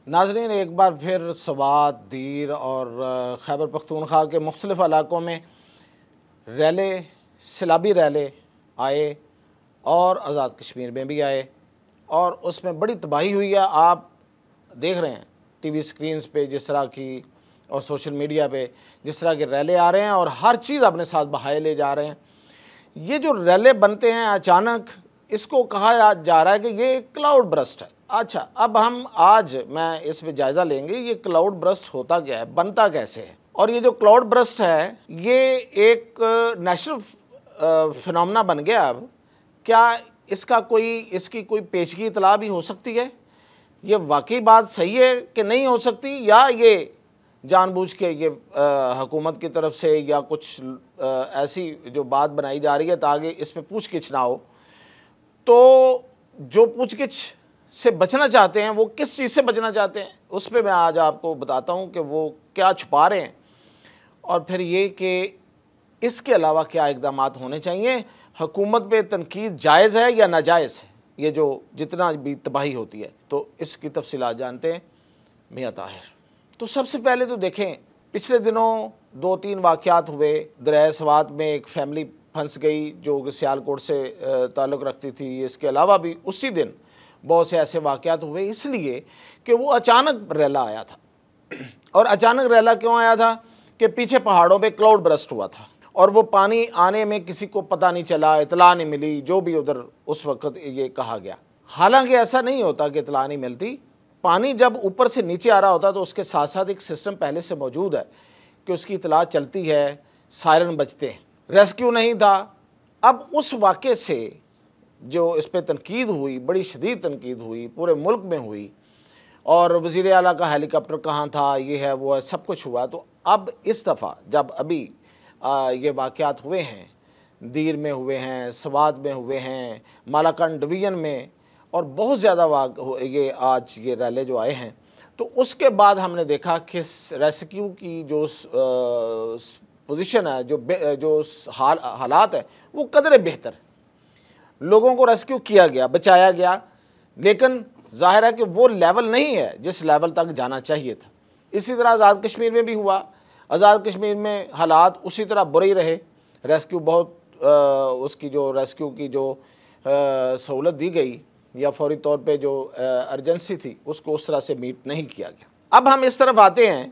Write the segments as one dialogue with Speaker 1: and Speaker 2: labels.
Speaker 1: नाज़रीन, एक बार फिर स्वात, दीर और खैबर पख्तूनख्वा के मुख्तलिफ़ इलाकों में रैले, सैलाबी रैले आए और आज़ाद कश्मीर में भी आए और उसमें बड़ी तबाही हुई है। आप देख रहे हैं टीवी स्क्रीन्स पे जिस तरह की और सोशल मीडिया पे जिस तरह के रैले आ रहे हैं और हर चीज़ अपने साथ बहाए ले जा रहे हैं। ये जो रैले बनते हैं अचानक, इसको कहा जा रहा है कि ये क्लाउड बर्स्ट है। अच्छा, अब हम आज मैं इस पे जायज़ा लेंगे ये क्लाउड बर्स्ट होता क्या है, बनता कैसे है, और ये जो क्लाउड बर्स्ट है ये एक नेचुरल फिनोमेना बन गया। अब क्या इसकी कोई पेशगी इतला भी हो सकती है? ये वाकई बात सही है कि नहीं हो सकती, या ये जानबूझ के ये हुकूमत की तरफ से या कुछ ऐसी जो बात बनाई जा रही है ताकि इस पे पूछगिछ ना हो? तो जो पूछगिछ से बचना चाहते हैं वो किस चीज़ से बचना चाहते हैं, उस पर मैं आज आपको बताता हूँ कि वो क्या छुपा रहे हैं और फिर ये कि इसके अलावा क्या इक़दाम होने चाहिए। हुकूमत पे तनकीद जायज़ है या नाजायज़ है, ये जो जितना भी तबाही होती है, तो इसकी तफसीलात जानते हैं मियां ताहिर। तो सबसे पहले तो देखें, पिछले दिनों 2-3 वाक़यात हुए। दरिया स्वात में एक फैमिली फंस गई जो सियालकोट से ताल्लुक़ रखती थी। इसके अलावा भी उसी दिन बहुत से ऐसे वाक़यात हुए, इसलिए कि वो अचानक रैला आया था। और अचानक रैला क्यों आया था कि पीछे पहाड़ों पे क्लाउड बर्स्ट हुआ था और वो पानी आने में किसी को पता नहीं चला, इतला नहीं मिली, जो भी उधर उस वक़्त ये कहा गया। हालांकि ऐसा नहीं होता कि इतला नहीं मिलती। पानी जब ऊपर से नीचे आ रहा होता तो उसके साथ साथ एक सिस्टम पहले से मौजूद है कि उसकी इतला चलती है, सायरन बजते हैं। रेस्क्यू नहीं था। अब उस वाक़े से जो इस पर तनकीद हुई, बड़ी शदीद तनकीद हुई, पूरे मुल्क में हुई, और वज़ीर आला का हेलीकॉप्टर कहाँ था, ये है वो है, सब कुछ हुआ। तो अब इस दफ़ा जब अभी ये वाक़यात हुए हैं, दीर में हुए हैं, स्वात में हुए हैं, मालाकंड डिवीज़न में, और बहुत ज़्यादा ये आज ये रैले जो आए हैं, तो उसके बाद हमने देखा कि रेस्क्यू की जो पोजीशन है, जो हालात है, वो कदरे बेहतर है। लोगों को रेस्क्यू किया गया, बचाया गया, लेकिन ज़ाहिर है कि वो लेवल नहीं है जिस लेवल तक जाना चाहिए था। इसी तरह आज़ाद कश्मीर में भी हुआ। आज़ाद कश्मीर में हालात उसी तरह बुरे ही रहे। रेस्क्यू बहुत उसकी जो रेस्क्यू की जो सहूलत दी गई या फौरी तौर पे जो अर्जेंसी थी उसको उस तरह से मीट नहीं किया गया। अब हम इस तरफ आते हैं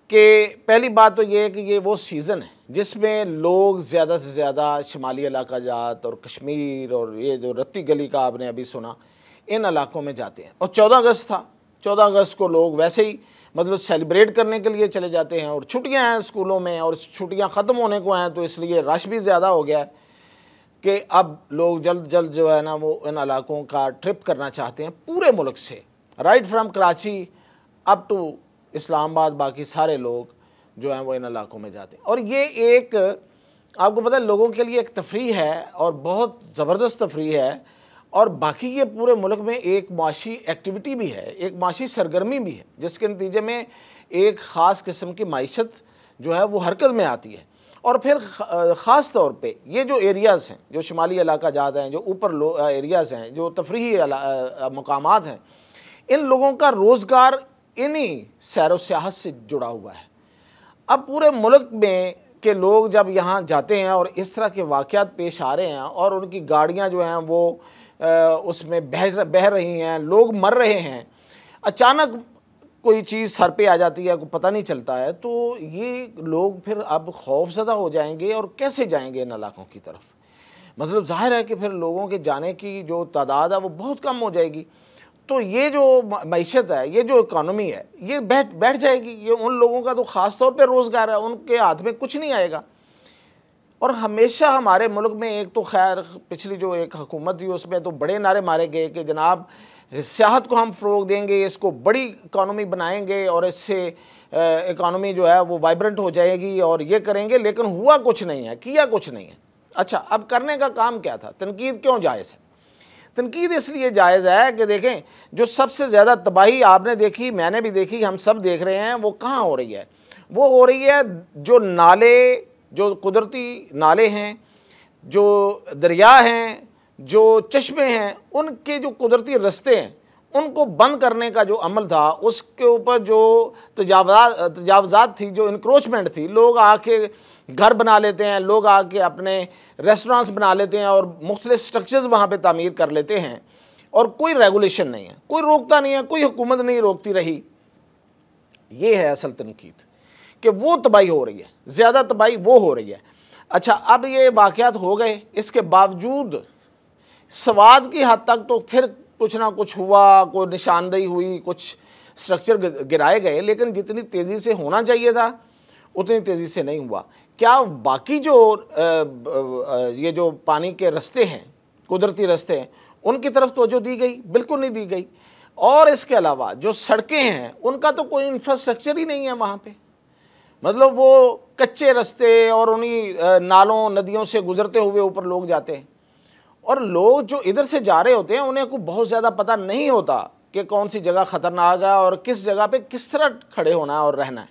Speaker 1: कि पहली बात तो ये है कि ये वो सीज़न है जिसमें लोग ज़्यादा से ज़्यादा शुमाली इलाका जात और कश्मीर और ये जो रत्ती गली का आपने अभी सुना, इन इलाकों में जाते हैं। और 14 अगस्त था, 14 अगस्त को लोग वैसे ही मतलब सेलिब्रेट करने के लिए चले जाते हैं, और छुट्टियां हैं स्कूलों में और छुट्टियां ख़त्म होने को हैं, तो इसलिए रश भी ज़्यादा हो गया है कि अब लोग जल्द जल्द जो है ना वो इन इलाकों का ट्रिप करना चाहते हैं पूरे मुल्क से, right from Karachi up to Islamabad. बाकी सारे लोग जो हैं वो इन इलाकों में जाते हैं, और ये एक आपको पता है लोगों के लिए एक तफरीह है और बहुत ज़बरदस्त तफरीह है। और बाकी ये पूरे मुल्क में एक माशी एक्टिविटी भी है, एक माशी सरगर्मी भी है, जिसके नतीजे में एक ख़ास किस्म की माइशत जो है वो हरकत में आती है। और फिर ख़ास तौर पे ये जो एरियाज़ हैं, जो शुमाली इलाका जात हैं, जो ऊपर एरियाज़ हैं, जो तफरीही मकामात हैं, इन लोगों का रोज़गार इन्हीं सैर व सियाहत से जुड़ा हुआ है। अब पूरे मुल्क में के लोग जब यहाँ जाते हैं और इस तरह के वाक़यात पेश आ रहे हैं और उनकी गाड़ियाँ जो हैं वो उसमें बह रही हैं, लोग मर रहे हैं, अचानक कोई चीज़ सर पे आ जाती है, कोई पता नहीं चलता है, तो ये लोग फिर अब खौफज़दा हो जाएंगे और कैसे जाएंगे इन इलाकों की तरफ। मतलब ज़ाहिर है कि फिर लोगों के जाने की जो तादाद है वो बहुत कम हो जाएगी। तो ये जो मईशत है, ये जो इकानमी है, ये बैठ जाएगी। ये उन लोगों का तो ख़ास तौर पे रोज़गार है, उनके हाथ में कुछ नहीं आएगा। और हमेशा हमारे मुल्क में एक तो खैर पिछली जो एक हुकूमत थी उसमें तो बड़े नारे मारे गए कि जनाब सियाहत को हम फ़रोग देंगे, इसको बड़ी इकानमी बनाएंगे और इससे इकानमी जो है वो वाइब्रेंट हो जाएगी और ये करेंगे, लेकिन हुआ कुछ नहीं है, किया कुछ नहीं है। अच्छा, अब करने का काम क्या था? तनकीद क्यों जायज़ है? तनकीद इसलिए जायज़ है कि देखें, जो सबसे ज़्यादा तबाही आपने देखी, मैंने भी देखी, हम सब देख रहे हैं, वो कहाँ हो रही है? वो हो रही है जो नाले, जो कुदरती नाले हैं, जो दरिया हैं, जो चश्मे हैं, उनके जो कुदरती रास्ते हैं उनको बंद करने का जो अमल था, उसके ऊपर जो तजावज़ात थी, जो इंक्रोचमेंट थी, लोग आके घर बना लेते हैं, लोग आके अपने रेस्टोरेंट्स बना लेते हैं और मुख्तलिफ स्ट्रक्चर्स वहाँ पे तामीर कर लेते हैं, और कोई रेगुलेशन नहीं है, कोई रोकता नहीं है, कोई हुकूमत नहीं रोकती रही। ये है असल तनकीद कि वो तबाही हो रही है, ज़्यादा तबाही वो हो रही है। अच्छा, अब ये वाक़यात हो गए, इसके बावजूद सवाद की हद तक तो फिर कुछ ना कुछ हुआ, कोई निशानदेही हुई, कुछ स्ट्रक्चर गिराए गए, लेकिन जितनी तेज़ी से होना चाहिए था उतनी तेज़ी से नहीं हुआ। क्या बाकी जो ये जो पानी के रास्ते हैं, कुदरती रास्ते हैं, उनकी तरफ तवज्जो दी गई? बिल्कुल नहीं दी गई। और इसके अलावा जो सड़कें हैं, उनका तो कोई इंफ्रास्ट्रक्चर ही नहीं है वहाँ पे। मतलब वो कच्चे रास्ते और उन्हीं नालों नदियों से गुजरते हुए ऊपर लोग जाते हैं, और लोग जो इधर से जा रहे होते हैं उन्हें को बहुत ज़्यादा पता नहीं होता कि कौन सी जगह ख़तरनाक है और किस जगह पे किस तरह खड़े होना है और रहना है,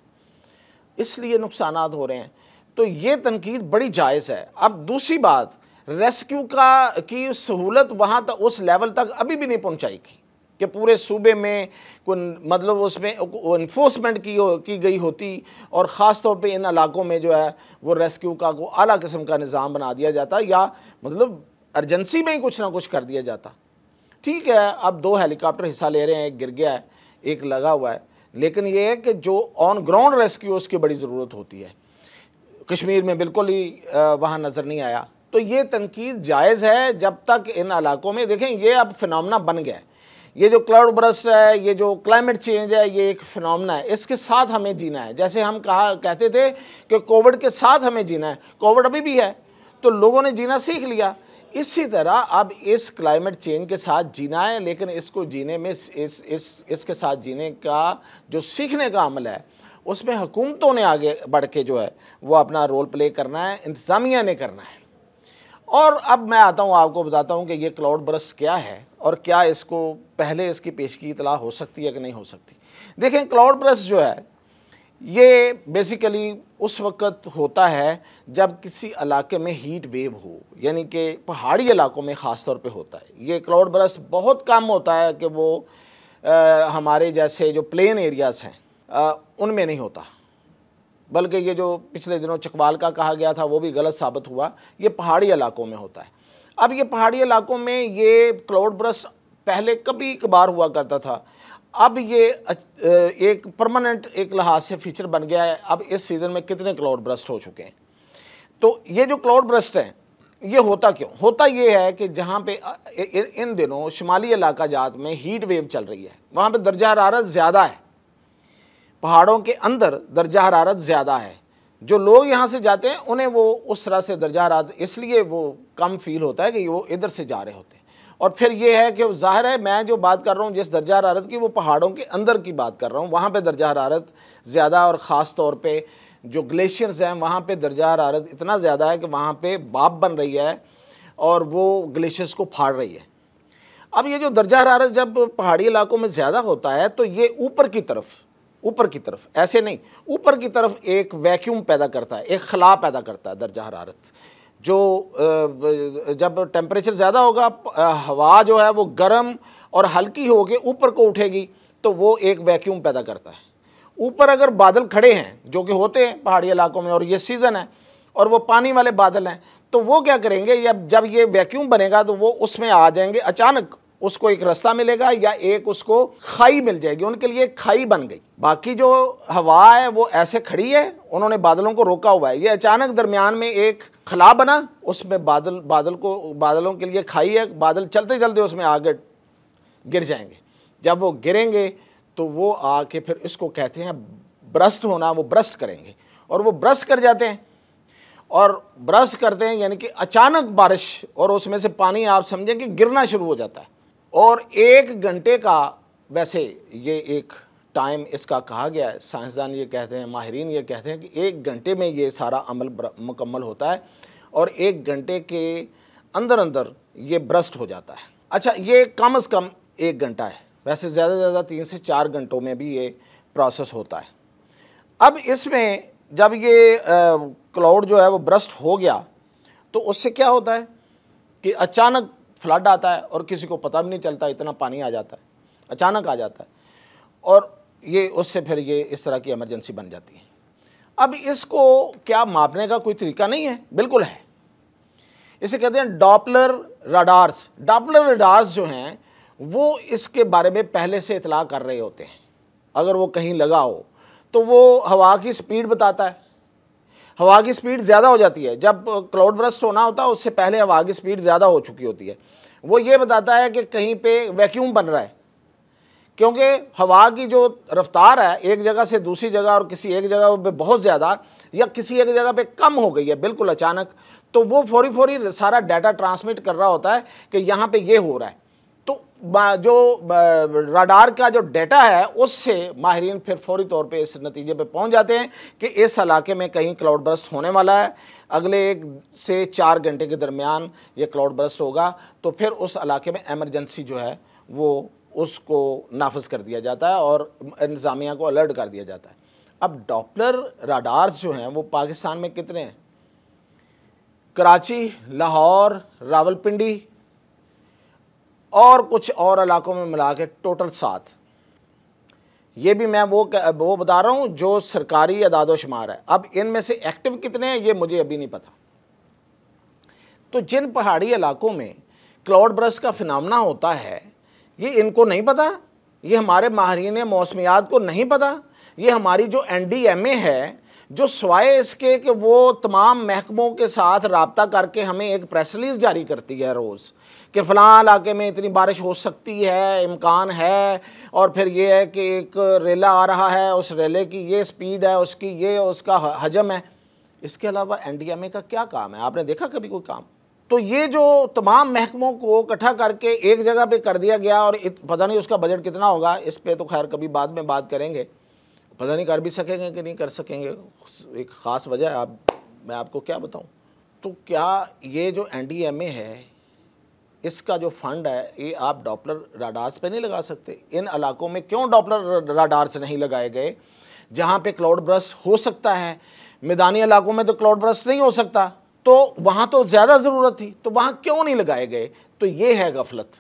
Speaker 1: इसलिए नुकसानात हो रहे हैं। तो ये तनकीद बड़ी जायज़ है। अब दूसरी बात, रेस्क्यू की सहूलत वहाँ तक, उस लेवल तक अभी भी नहीं पहुँचाई गई कि पूरे सूबे में कोई मतलब उसमें इन्फोर्समेंट की गई होती, और ख़ास तौर पे इन इलाकों में जो है वो रेस्क्यू का को आला किस्म का निज़ाम बना दिया जाता, या मतलब अर्जेंसी में ही कुछ ना कुछ कर दिया जाता। ठीक है, अब 2 हेलीकॉप्टर हिस्सा ले रहे हैं, एक गिर गया है, एक लगा हुआ है, लेकिन ये है कि जो ऑन ग्राउंड रेस्क्यू उसकी बड़ी ज़रूरत होती है। कश्मीर में बिल्कुल ही वहाँ नज़र नहीं आया। तो ये तनकीद जायज़ है जब तक इन इलाकों में, देखें ये अब फिनोमेना बन गया है, ये जो क्लाउड बर्स्ट है, ये जो क्लाइमेट चेंज है, ये एक फिनोमेना है, इसके साथ हमें जीना है। जैसे हम कहते थे कि कोविड के साथ हमें जीना है, कोविड अभी भी है, तो लोगों ने जीना सीख लिया। इसी तरह अब इस क्लाइमेट चेंज के साथ जीना है, लेकिन इसको जीने में इसके साथ जीने का जो सीखने का अमल है, उसमें हुकूमतों ने आगे बढ़ के जो है वो अपना रोल प्ले करना है, इंतज़ामिया ने करना है। और अब मैं आता हूँ, आपको बताता हूँ कि ये क्लाउड बर्स्ट क्या है और क्या इसको पहले इसकी पेशगी इतला हो सकती है कि नहीं हो सकती। देखें, क्लाउड बर्स्ट जो है ये बेसिकली उस वक़्त होता है जब किसी इलाके में हीट वेव हो, यानी कि पहाड़ी इलाकों में ख़ास तौर पे होता है। ये क्लाउड बर्स्ट बहुत कम होता है कि वो हमारे जैसे जो प्लेन एरियाज़ हैं उनमें नहीं होता, बल्कि ये जो पिछले दिनों चकवाल का कहा गया था वो भी गलत साबित हुआ, ये पहाड़ी इलाकों में होता है। अब ये पहाड़ी इलाकों में ये क्लाउड बर्स्ट पहले कभी कभार हुआ करता था, अब ये एक परमानेंट एक लिहाज से फीचर बन गया है। अब इस सीज़न में कितने क्लाउड बर्स्ट हो चुके हैं। तो ये जो क्लाउड बर्स्ट हैं, ये होता क्यों? होता ये है कि जहाँ पे इन दिनों शुमाली इलाका जात में हीट वेव चल रही है, वहाँ पे दर्जा हरारत ज़्यादा है, पहाड़ों के अंदर दर्जा हरारत ज़्यादा है। जो लोग यहाँ से जाते हैं उन्हें वो उस तरह से दर्जा हरारत इसलिए वो कम फील होता है कि वो इधर से जा रहे होते हैं। और फिर ये है कि ज़ाहिर है, मैं जो बात कर रहा हूँ जिस दर्जा हरारत की, वो पहाड़ों के अंदर की बात कर रहा हूँ, वहाँ पे दर्जा हरारत ज़्यादा, और ख़ास तौर पे जो ग्लेशियर्स हैं वहाँ पे दर्जा हरारत इतना ज़्यादा है कि वहाँ पे भाप बन रही है और वो ग्लेशियर्स को फाड़ रही है। अब ये जो दर्जा हरारत जब पहाड़ी इलाकों में ज़्यादा होता है तो ये ऊपर की तरफ ऐसे नहीं, ऊपर की तरफ एक वैक्यूम पैदा करता है, एक खला पैदा करता है दर्जा हरारत। जो जब टेम्परेचर ज़्यादा होगा, हवा जो है वो गर्म और हल्की होकर ऊपर को उठेगी, तो वो एक वैक्यूम पैदा करता है। ऊपर अगर बादल खड़े हैं, जो कि होते हैं पहाड़ी इलाकों में, और ये सीज़न है और वो पानी वाले बादल हैं, तो वो क्या करेंगे, जब ये वैक्यूम बनेगा तो वो उसमें आ जाएंगे, अचानक उसको एक रास्ता मिलेगा या एक उसको खाई मिल जाएगी, उनके लिए खाई बन गई। बाकी जो हवा है वो ऐसे खड़ी है, उन्होंने बादलों को रोका हुआ है, ये अचानक दरमियान में एक खला बना, उसमें बादलों के लिए खाई है, बादल चलते चलते उसमें आगे गिर जाएंगे। जब वो गिरेंगे तो वो आके फिर इसको कहते हैं ब्रस्ट होना, वो ब्रस्ट करेंगे, और वो ब्रस्ट कर जाते हैं, और ब्रस्ट करते हैं यानी कि अचानक बारिश, और उसमें से पानी आप समझें कि गिरना शुरू हो जाता है। और 1 घंटे का, वैसे ये एक टाइम इसका कहा गया है, साइंसदान ये कहते हैं, माहिरीन ये कहते हैं कि 1 घंटे में ये सारा अमल मुकम्मल होता है, और 1 घंटे के अंदर अंदर ये ब्रस्ट हो जाता है। अच्छा, ये कम से कम 1 घंटा है, वैसे ज़्यादा से ज़्यादा 3 से 4 घंटों में भी ये प्रोसेस होता है। अब इसमें जब ये क्लाउड जो है वो ब्रस्ट हो गया, तो उससे क्या होता है कि अचानक फ्लड आता है और किसी को पता भी नहीं चलता, इतना पानी आ जाता है। अचानक आ जाता है, और ये उससे फिर ये इस तरह की इमरजेंसी बन जाती है। अब इसको क्या मापने का कोई तरीका नहीं है? बिल्कुल है। इसे कहते हैं डॉपलर रडार्स। डॉपलर रडार्स जो हैं वो इसके बारे में पहले से इतला कर रहे होते हैं। अगर वो कहीं लगा हो तो वो हवा की स्पीड बताता है। हवा की स्पीड ज़्यादा हो जाती है, जब क्लाउड बर्स्ट होना होता है उससे पहले हवा की स्पीड ज़्यादा हो चुकी होती है। वो ये बताता है कि कहीं पे वैक्यूम बन रहा है, क्योंकि हवा की जो रफ्तार है एक जगह से दूसरी जगह और किसी एक जगह पे बहुत ज़्यादा या किसी एक जगह पे कम हो गई है बिल्कुल अचानक, तो वो फौरी फौरी सारा डाटा ट्रांसमिट कर रहा होता है कि यहाँ पे ये हो रहा है। तो जो रडार का जो डाटा है उससे माहिरीन फिर फौरी तौर पे इस नतीजे पे पहुँच जाते हैं कि इस इलाके में कहीं क्लाउड बर्स्ट होने वाला है, अगले 1 से 4 घंटे के दरमियान ये क्लाउड बर्स्ट होगा। तो फिर उस इलाके में एमरजेंसी जो है वो उसको नाफिज कर दिया जाता है और इंतज़ामिया को अलर्ट कर दिया जाता है। अब डॉपलर रडार्स जो हैं वो पाकिस्तान में कितने हैं? कराची, लाहौर, रावलपिंडी और कुछ और इलाकों में मिला के टोटल 7। ये भी मैं वो बता रहा हूँ जो सरकारी अदाद-ओ-शुमार है। अब इनमें से एक्टिव कितने हैं ये मुझे अभी नहीं पता। तो जिन पहाड़ी इलाकों में क्लाउड बर्स्ट का फिनोमेना होता है ये इनको नहीं पता, ये हमारे माहिरीन मौसमियात को नहीं पता, ये हमारी जो NDMA है जो सवाए इसके कि वो तमाम महकमों के साथ राब्ता करके हमें एक प्रेस रिलीज़ जारी करती है रोज़ कि फ़लाँ इलाके में इतनी बारिश हो सकती है, इम्कान है, और फिर ये है कि एक रेला आ रहा है, उस रेले की ये स्पीड है, उसकी ये उसका हजम है। इसके अलावा NDMA का क्या काम है? आपने देखा कभी कोई काम? तो ये जो तमाम महकमों को इकट्ठा करके एक जगह पे कर दिया गया और पता नहीं उसका बजट कितना होगा, इस पे तो खैर कभी बाद में बात करेंगे, पता नहीं कर भी सकेंगे कि नहीं कर सकेंगे, एक ख़ास वजह है। मैं आपको क्या बताऊं। तो क्या ये जो NDMA है इसका जो फंड है ये आप डॉपलर रडार्स पे नहीं लगा सकते? इन इलाकों में क्यों डॉपलर रडार्स नहीं लगाए गए जहाँ पे क्लाउड बर्स्ट हो सकता है? मैदानी इलाकों में तो क्लाउड बर्स्ट नहीं हो सकता, तो वहाँ तो ज़्यादा ज़रूरत थी, तो वहाँ क्यों नहीं लगाए गए? तो ये है गफलत,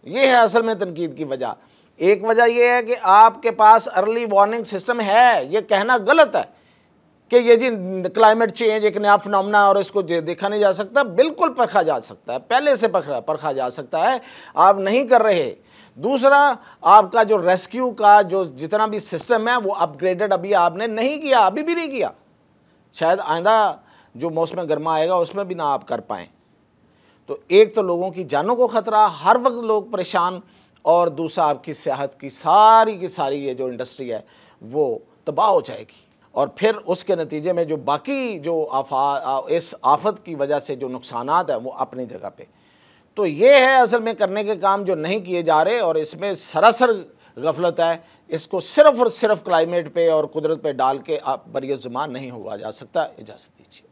Speaker 1: ये है असल में तनकीद की वजह। एक वजह ये है कि आपके पास अर्ली वार्निंग सिस्टम है, ये कहना गलत है कि ये जी क्लाइमेट चेंज एक नया फिनोमेना और इसको देखा नहीं जा सकता। बिल्कुल परखा जा सकता है, पहले से परखा जा सकता है, आप नहीं कर रहे। दूसरा, आपका जो रेस्क्यू का जो जितना भी सिस्टम है वो अपग्रेडेड अभी आपने नहीं किया, अभी भी नहीं किया। शायद आइंदा जो मौसम गर्मा आएगा उसमें भी ना आप कर पाएँ। तो एक तो लोगों की जानों को ख़तरा, हर वक्त लोग परेशान, और दूसरा आपकी सेहत की सारी ये जो इंडस्ट्री है वो तबाह हो जाएगी, और फिर उसके नतीजे में जो बाकी जो इस आफत की वजह से जो नुकसानात हैं वो अपनी जगह पे। तो ये है असल में करने के काम जो नहीं किए जा रहे, और इसमें सरासर गफलत है। इसको सिर्फ़ और सिर्फ क्लाइमेट पे और कुदरत पे डाल के आप बरिए ज़ुबान नहीं हुआ जा सकता। इजाज़त दीजिए।